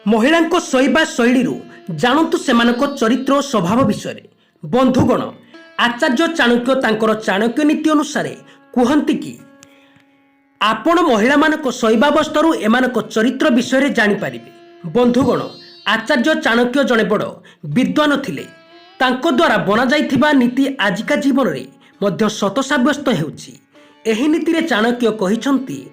महिलांको शोइबा शैली जानतु सेमानक चरित्र और स्वभाव विषय बंधुगण आचार्य चाणक्य तांकर चाणक्य नीति अनुसार कहती कि आपण महिला मानक शैवावस्था एमानक चरित्र विषय जानीपारे। बंधुगण आचार्य चाणक्य जड़े बड़ विद्वान थिले। तांको द्वारा बना जाइथिबा नीति आजिका जीवन में मध्य सत साब्यस्त हेउछि। एही नीति रे चाणक्य कहिसंती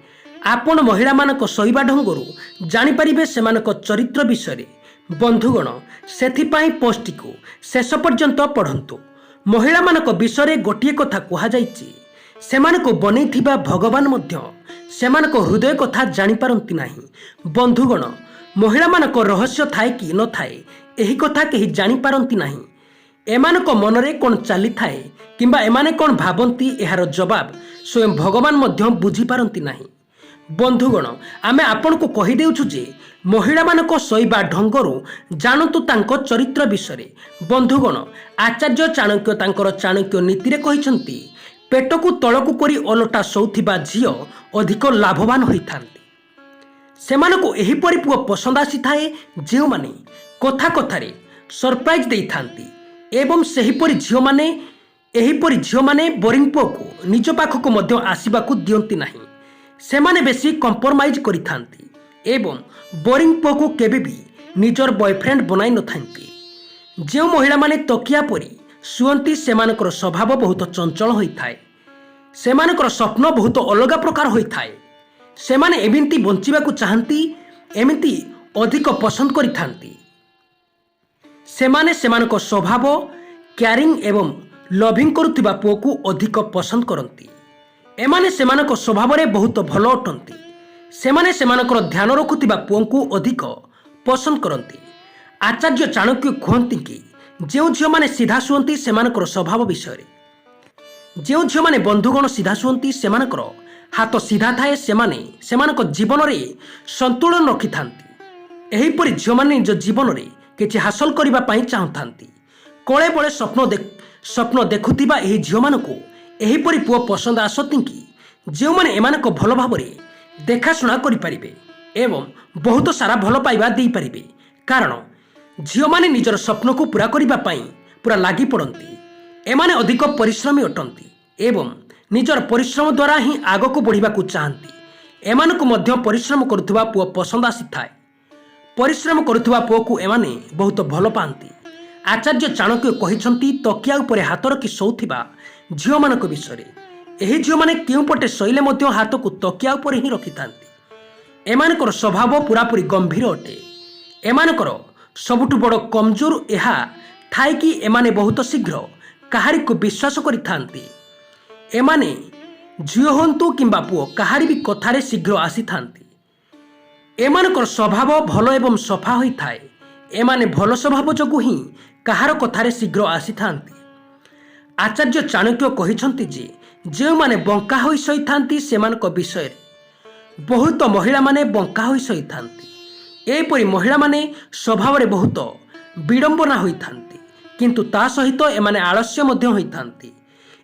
आपण महिला मानक शैवा ढंगरू जानीपारे सेमानक चरित्र विषय। बंधुगण सेथिपाई पोस्टटी को शेष पर्यंत पढ़ंतु। महिला मानक विषय गोटे कथा कहा जाइछि, सेमानक बनैथिबा भगवान मध्य सेमानक हृदय कथा जानी पारंती नाही। बंधुगण महिला मानक रहस्य थाए कि न थाए एही कथा केही जानी पारंती नाही। एमानक मनरे कोन चली थाए किंबा एमाने कोन भाबंती एहार जवाब स्वयं भगवान मध्य बुझी पारंती नाही। बंधुगण आमे आपण को कहि देउछु जे महिला मानक शैवा ढंगरू जानतु तांको चरित्र विषय। बंधुगण आचार्य चाणक्य तांकर चाणक्य नीति रे कहिसंती पेट को तळकु करी ओलटा शौथिबा झियो अधिक लाभवान होइथांती। सेमानकु एही परि पुओ पसंद आसी थाए जेउ माने कथा कथारे सरप्राइज देई थांती एवं सेही परि झियो माने एही परि झियो माने बोरिंग पुओ को निज पाखकु मध्य आसीबाकू दियंती नाही। सेमाने बेसी कंप्रोमाइज करि थांती एवं बोरिंग पुओ को केबे भी निजर बॉयफ्रेंड बनाई न थांती। जेउ महिला माने तकिया परि सुअंती सेमानकर स्वभाव बहुत चंचल होइथाए। सेमानकर स्वप्न बहुत अलग प्रकार होइथाए। सेमाने एमिति बंचिबाकू चाहंती, एमिति अधिक पसंद करिथांती। सेमाने सेमानक स्वभाव केयरिंग एवं लविंग करुथिबा पुओ को अधिक पसंद करंती। एमाने सेमानक स्वभाव रे बहुत भलो अटंती। सेमाने सेमानकर ध्यान रखुथिबा पुओ को अधिक पसंद करंती। आचार्य चाणक्य कहंती कि जेउ झियो माने सीधा सुअंती सेमानकर स्वभाव विषय। जेउ झियो माने बंधुगण सीधा सुअंती सेमानकर हाथ सीधा थाए सेमाने सेमानक जीवन रे संतुलन रखि थांती। एही परि झियो माने निज जीवन रे किछि हासिल करिबा पई चाहतांती। कोळे बळे स्वप्न देखुथिबा एही झियो मानकू एही परि पुओ पसंद आसती कि जेउ माने एमानक भलो भाबरे देखाशुना करि परिबे एवं बहुत सारा भलो पाइबा देई परिबे। कारण झियो माने निजर स्वप्न को पूरा करिबा पई पूरा लागि पड़ंती। एमाने अधिक परिश्रमी अटंती एवं निजर परिश्रम द्वारा ही आगको बढ़िबाकू चाहंती। एमानकू मध्य परिश्रम करुथुबा पुओ पसंद आसीथाए। परिश्रम करुथुबा पुओ को एमाने बहुत भलो पांती। आचार्य चाणक्य कहिसंती तकिया उपरे हाथ रखि शोउथिबा झियो मानक विषय। एही झियो माने केउ पटे शैले मध्य हाथ को तकिया उपरे ही रखिथांती। एमानकर स्वभाव पूरापूरी गंभीर अटे। एमानकर सबुठु बड़ कमजोर एहा थाए कि एमाने बहुत शीघ्र काहारी को विश्वास करिथांती। एमाने झियो हंतु किंबा पुओ काहारी भी कथारे शीघ्र आसी थांती। एमानकर स्वभाव भलो एवं सफा होई थाए। एमाने भलो स्वभाव जोगु ही काहार कथारे शीघ्र आसी थांती। आचार्य चाणक्य कहिसंती जे जेउ माने बंका होई सईथांती सेमानक विषय बहुत महिला माने बंका होई सईथांती। एपरि महिला माने स्वभाव रे बहुत विडंबना होइथांती किंतु ता सहित एमाने आलस्य मध्य होइथांती।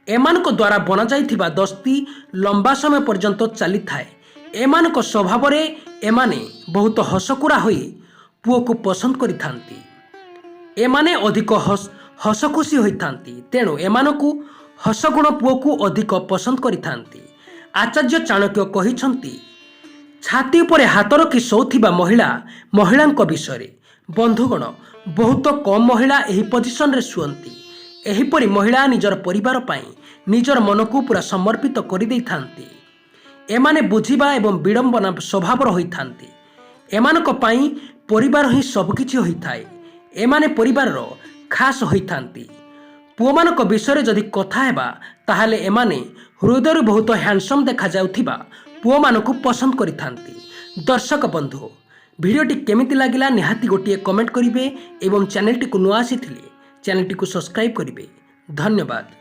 एमानक द्वारा बना जाइथिबा दस्ती लंबा समय पर्यंत चली थाए। एमानक स्वभाव रे एमाने बहुत हसकुरा होई पुओ को पसंद करिथांती। एमाने अधिक हसखुशी होइथांती तेणु एमानकू हसगुण पुओ को अधिक पसंद करिथांती। आचार्य चाणक्य कहिसंती छाती उपरे हाथ रखि शोउथिबा महिलांक विषय। बंधुगण बहुत कम महिला एही पोजिशन रे सुअंती। एही परि महिला निजर परिवार पई निजर मन को पूरा समर्पित करि दैथांती। एमाने बुझिबा एवं विडंबना स्वभाव होइथांती। एमानक पई परिवार ही सबकिछि होइथाए। एमाने परिवार खास होइथांती। पुओमानक विषय जदि कथा हेबा ताहाले एमाने हृदय बहुत हैंडसम देखा जाउथिबा पुओमानकू पसंद करिथांती। दर्शक बंधु भिडियोटी केमिति लागिला निहाती गोटिए कमेंट करिवे एवं चैनलटी को नुआ आसीथिले चैनलटी को सब्सक्राइब करिवे। धन्यवाद।